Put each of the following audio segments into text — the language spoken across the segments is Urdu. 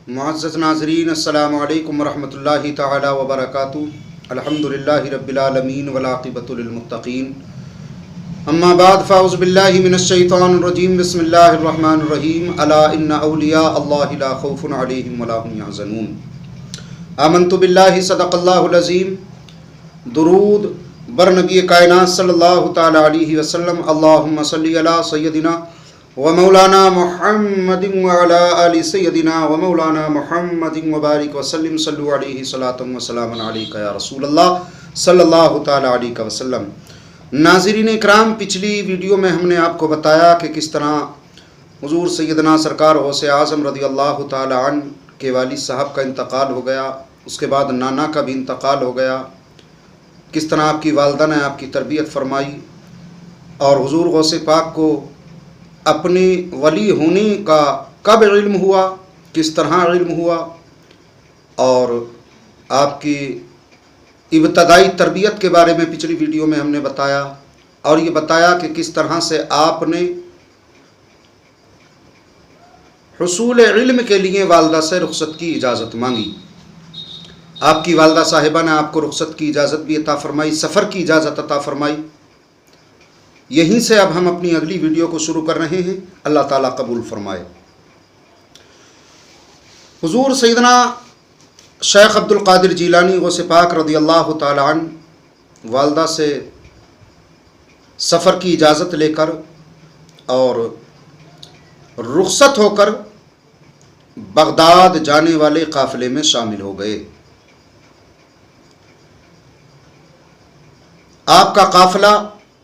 معزز ناظرین، السلام علیکم ورحمۃ اللہ تعالی وبرکاتہ۔ الحمدللہ رب العالمین والعاقبۃ للمتقین، اما بعد فاعوذ باللہ من الشیطان الرجیم، بسم اللہ الرحمن الرحیم۔ الا ان اولیاء اللہ لا خوف علیہم ولا هم یحزنون۔ آمنت باللہ، صدق اللہ العظیم۔ درود بر نبی کائنات صلی اللہ تعالی علیہ وسلم۔ اللہم صلی علی سیدنا ومولانا محمد وعلی آل سیدنا ومولانا محمد وبارک وسلم۔ صلو علیہ صلاۃ وسلام علیک یا رسول اللہ صلی اللہ تعالی علیہ وسلم۔ ناظرین اکرام، پچھلی ویڈیو میں ہم نے آپ کو بتایا کہ کس طرح حضور سیدنا سرکار غوث اعظم رضی اللہ تعالی عنہ کے والد صاحب کا انتقال ہو گیا، اس کے بعد نانا کا بھی انتقال ہو گیا، کس طرح آپ کی والدہ نے آپ کی تربیت فرمائی، اور حضور غوث پاک کو اپنی ولی ہونے کا کب علم ہوا، کس طرح علم ہوا، اور آپ کی ابتدائی تربیت کے بارے میں پچھلی ویڈیو میں ہم نے بتایا، اور یہ بتایا کہ کس طرح سے آپ نے حصول علم کے لیے والدہ سے رخصت کی اجازت مانگی۔ آپ کی والدہ صاحبہ نے آپ کو رخصت کی اجازت بھی عطا فرمائی، سفر کی اجازت عطا فرمائی۔ یہیں سے اب ہم اپنی اگلی ویڈیو کو شروع کر رہے ہیں، اللہ تعالیٰ قبول فرمائے۔ حضور سیدنا شیخ عبد القادر جیلانی غوث پاک رضی اللہ تعالی عنہ والدہ سے سفر کی اجازت لے کر اور رخصت ہو کر بغداد جانے والے قافلے میں شامل ہو گئے۔ آپ کا قافلہ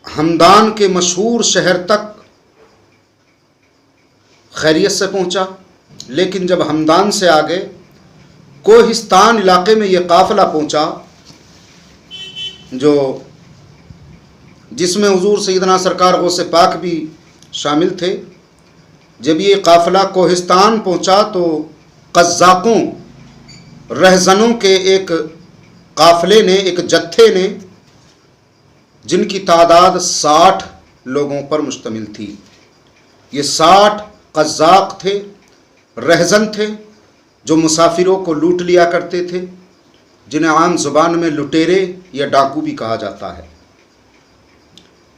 ہمدان کے مشہور شہر تک خیریت سے پہنچا، لیکن جب ہمدان سے آگے کوہستان علاقے میں یہ قافلہ پہنچا، جس میں حضور سیدنا سرکار غوث پاک بھی شامل تھے، جب یہ قافلہ کوہستان پہنچا تو قزاقوں، رہزنوں کے ایک قافلے نے، ایک جتھے نے، جن کی تعداد 60 لوگوں پر مشتمل تھی، یہ 60 قزاق تھے، رہزن تھے، جو مسافروں کو لوٹ لیا کرتے تھے، جنہیں عام زبان میں لٹیرے یا ڈاکو بھی کہا جاتا ہے۔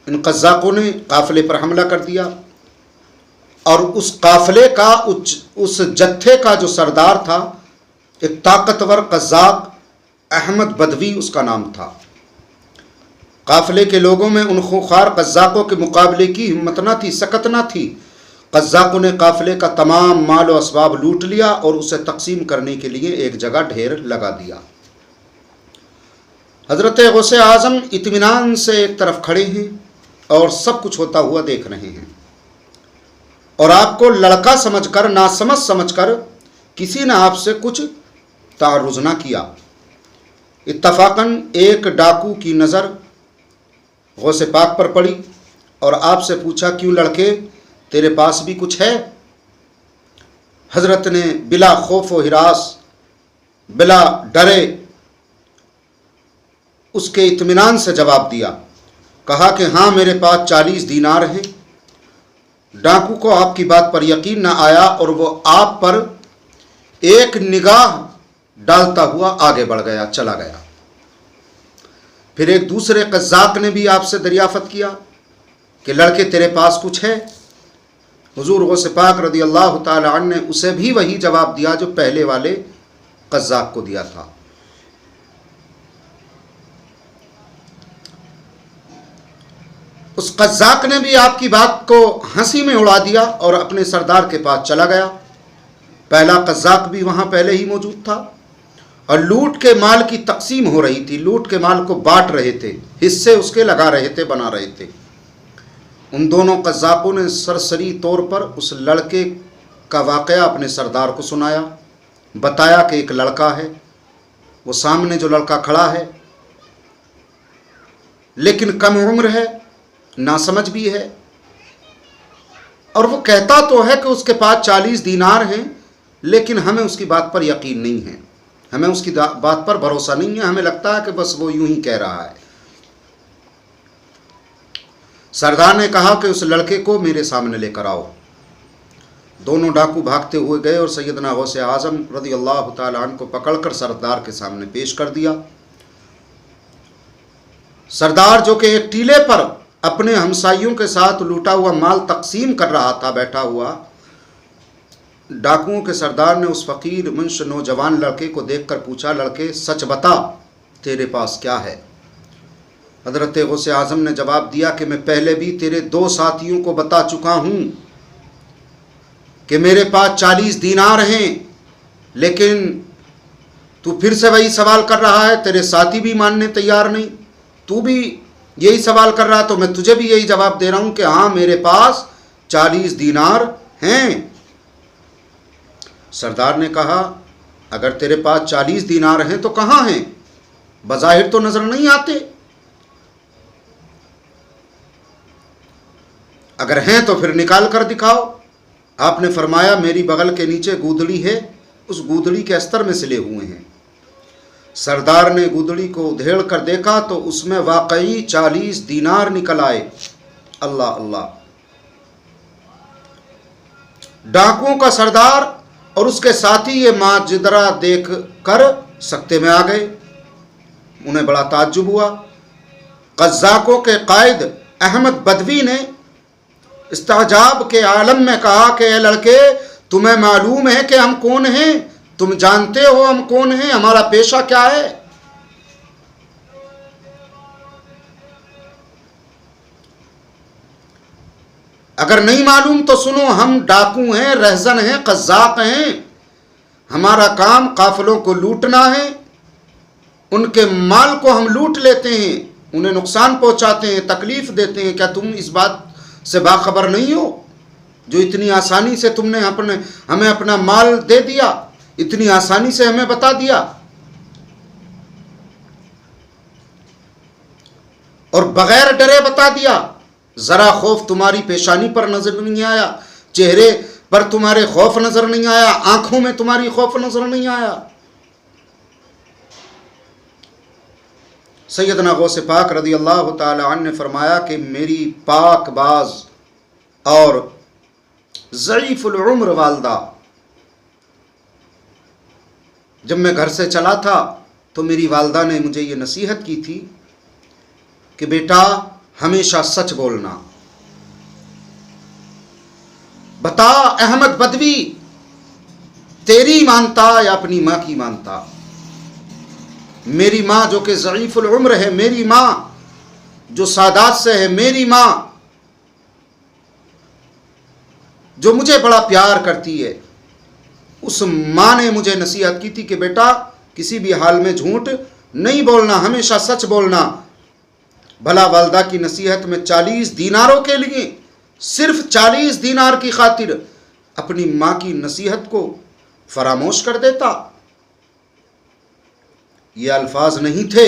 ان قزاقوں نے قافلے پر حملہ کر دیا، اور اس قافلے کا، اس جتھے کا جو سردار تھا، ایک طاقتور قزاق احمد بدوی اس کا نام تھا۔ قافلے کے لوگوں میں ان خوخار قزاقوں کے مقابلے کی ہمت نہ تھی، سکت نہ تھی۔ قزاقوں نے قافلے کا تمام مال و اسباب لوٹ لیا اور اسے تقسیم کرنے کے لیے ایک جگہ ڈھیر لگا دیا۔ حضرت غوث اعظم اطمینان سے ایک طرف کھڑے ہیں اور سب کچھ ہوتا ہوا دیکھ رہے ہیں، اور آپ کو لڑکا سمجھ کر، ناسمجھ سمجھ کر کسی نے آپ سے کچھ تعرض نہ کیا۔ اتفاقاً ایک ڈاکو کی نظر غوث پاک پر پڑی اور آپ سے پوچھا، کیوں لڑکے، تیرے پاس بھی کچھ ہے؟ حضرت نے بلا خوف و ہراس، بلا ڈرے، اس کے اطمینان سے جواب دیا، کہا کہ ہاں، میرے پاس 40 دینار ہیں۔ ڈاکو کو آپ کی بات پر یقین نہ آیا اور وہ آپ پر ایک نگاہ ڈالتا ہوا آگے بڑھ گیا، چلا گیا۔ پھر ایک دوسرے قزاق نے بھی آپ سے دریافت کیا کہ لڑکے، تیرے پاس کچھ ہے؟ حضور غوث پاک رضی اللہ تعالی عنہ نے اسے بھی وہی جواب دیا جو پہلے والے قزاق کو دیا تھا۔ اس قزاق نے بھی آپ کی بات کو ہنسی میں اڑا دیا اور اپنے سردار کے پاس چلا گیا۔ پہلا قزاق بھی وہاں پہلے ہی موجود تھا، اور لوٹ کے مال کی تقسیم ہو رہی تھی، لوٹ کے مال کو بانٹ رہے تھے، حصے اس کے لگا رہے تھے، بنا رہے تھے۔ ان دونوں قزاقوں نے سرسری طور پر اس لڑکے کا واقعہ اپنے سردار کو سنایا، بتایا کہ ایک لڑکا ہے، وہ سامنے جو لڑکا کھڑا ہے، لیکن کم عمر ہے، ناسمجھ بھی ہے، اور وہ کہتا تو ہے کہ اس کے پاس 40 دینار ہیں، لیکن ہمیں اس کی بات پر یقین نہیں ہے، ہمیں اس کی بات پر بھروسہ نہیں ہے، ہمیں لگتا ہے کہ بس وہ یوں ہی کہہ رہا ہے۔ سردار نے کہا کہ اس لڑکے کو میرے سامنے لے کر آؤ۔ دونوں ڈاکو بھاگتے ہوئے گئے اور سیدنا غوث اعظم رضی اللہ تعالیٰ عنہ کو پکڑ کر سردار کے سامنے پیش کر دیا۔ سردار جو کہ ایک ٹیلے پر اپنے ہمسائیوں کے ساتھ لوٹا ہوا مال تقسیم کر رہا تھا بیٹھا ہوا، ڈاکوؤں کے سردار نے اس فقیر منش نوجوان لڑکے کو دیکھ کر پوچھا، لڑکے سچ بتا تیرے پاس کیا ہے؟ حضرت غوث اعظم نے جواب دیا کہ میں پہلے بھی تیرے 2 ساتھیوں کو بتا چکا ہوں کہ میرے پاس 40 دینار ہیں، لیکن تو پھر سے وہی سوال کر رہا ہے، تیرے ساتھی بھی ماننے تیار نہیں، تو بھی یہی سوال کر رہا، تو میں تجھے بھی یہی جواب دے رہا ہوں کہ ہاں میرے پاس 40 دینار ہیں۔ سردار نے کہا اگر تیرے پاس 40 دینار ہیں تو کہاں ہیں؟ بظاہر تو نظر نہیں آتے، اگر ہیں تو پھر نکال کر دکھاؤ۔ آپ نے فرمایا میری بغل کے نیچے گودڑی ہے، اس گودڑی کے استر میں سلے ہوئے ہیں۔ سردار نے گودڑی کو ادھیڑ کر دیکھا تو اس میں واقعی 40 دینار نکل آئے۔ اللہ اللہ! ڈاکوؤں کا سردار اور اس کے ساتھی یہ ماجرا دیکھ کر سکتے میں آ گئے، انہیں بڑا تعجب ہوا۔ قزاقوں کے قائد احمد بدوی نے استعجاب کے عالم میں کہا کہ اے لڑکے، تمہیں معلوم ہے کہ ہم کون ہیں؟ تم جانتے ہو ہم کون ہیں؟ ہمارا پیشہ کیا ہے؟ اگر نہیں معلوم تو سنو، ہم ڈاکو ہیں، رہزن ہیں، قزاق ہیں، ہمارا کام قافلوں کو لوٹنا ہے، ان کے مال کو ہم لوٹ لیتے ہیں، انہیں نقصان پہنچاتے ہیں، تکلیف دیتے ہیں۔ کیا تم اس بات سے باخبر نہیں ہو جو اتنی آسانی سے تم نے ہمیں اپنا مال دے دیا، اتنی آسانی سے ہمیں بتا دیا؟ اور بغیر ڈرے بتا دیا، ذرا خوف تمہاری پیشانی پر نظر نہیں آیا، چہرے پر تمہارے خوف نظر نہیں آیا، آنکھوں میں تمہاری خوف نظر نہیں آیا۔ سیدنا غوث پاک رضی اللہ تعالی عنہ نے فرمایا کہ میری پاک باز اور ضعیف العمر والدہ جب میں گھر سے چلا تھا تو میری والدہ نے مجھے یہ نصیحت کی تھی کہ بیٹا ہمیشہ سچ بولنا۔ بتا احمد بدوی تیری مانتا یا اپنی ماں کی مانتا؟ میری ماں جو کہ ضعیف العمر ہے، میری ماں جو سادات سے ہے، میری ماں جو مجھے بڑا پیار کرتی ہے، اس ماں نے مجھے نصیحت کی تھی کہ بیٹا کسی بھی حال میں جھوٹ نہیں بولنا، ہمیشہ سچ بولنا۔ بھلا والدہ کی نصیحت میں 40 دیناروں کے لیے، صرف 40 دینار کی خاطر اپنی ماں کی نصیحت کو فراموش کر دیتا؟ یہ الفاظ نہیں تھے،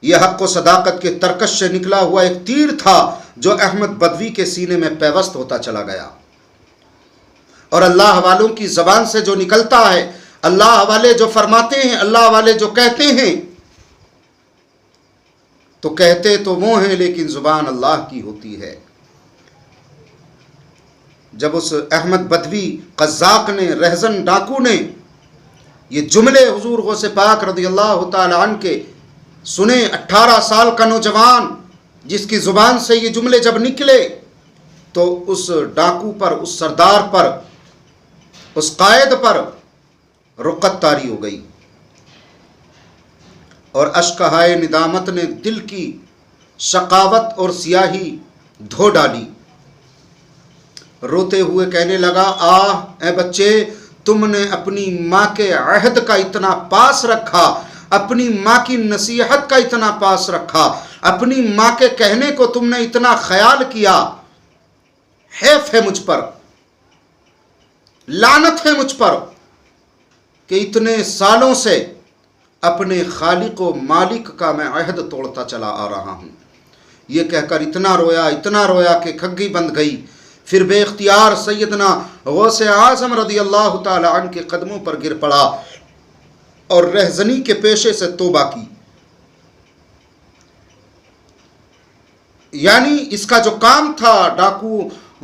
یہ حق و صداقت کے ترکش سے نکلا ہوا ایک تیر تھا جو احمد بدوی کے سینے میں پیوست ہوتا چلا گیا۔ اور اللہ والوں کی زبان سے جو نکلتا ہے، اللہ والے جو فرماتے ہیں، اللہ والے جو کہتے ہیں، تو کہتے تو وہ ہیں لیکن زبان اللہ کی ہوتی ہے۔ جب اس احمد بدوی قزاق نے، رہزن ڈاکو نے یہ جملے حضور غوث پاک رضی اللہ تعالی عنہ کے سنے، 18 سال کا نوجوان جس کی زبان سے یہ جملے جب نکلے تو اس ڈاکو پر، اس سردار پر، اس قائد پر رقت طاری ہو گئی اور اشکہائے ندامت نے دل کی شقاوت اور سیاہی دھو ڈالی۔ روتے ہوئے کہنے لگا، آہ اے بچے، تم نے اپنی ماں کے عہد کا اتنا پاس رکھا، اپنی ماں کی نصیحت کا اتنا پاس رکھا، اپنی ماں کے کہنے کو تم نے اتنا خیال کیا، حیف ہے مجھ پر، لعنت ہے مجھ پر کہ اتنے سالوں سے اپنے خالق و مالک کا میں عہد توڑتا چلا آ رہا ہوں۔ یہ کہہ کر اتنا رویا کہ کھگی بند گئی۔ پھر بے اختیار سیدنا غوث اعظم رضی اللہ تعالی عنہ کے قدموں پر گر پڑا اور رہزنی کے پیشے سے توبہ کی۔ یعنی اس کا جو کام تھا ڈاکو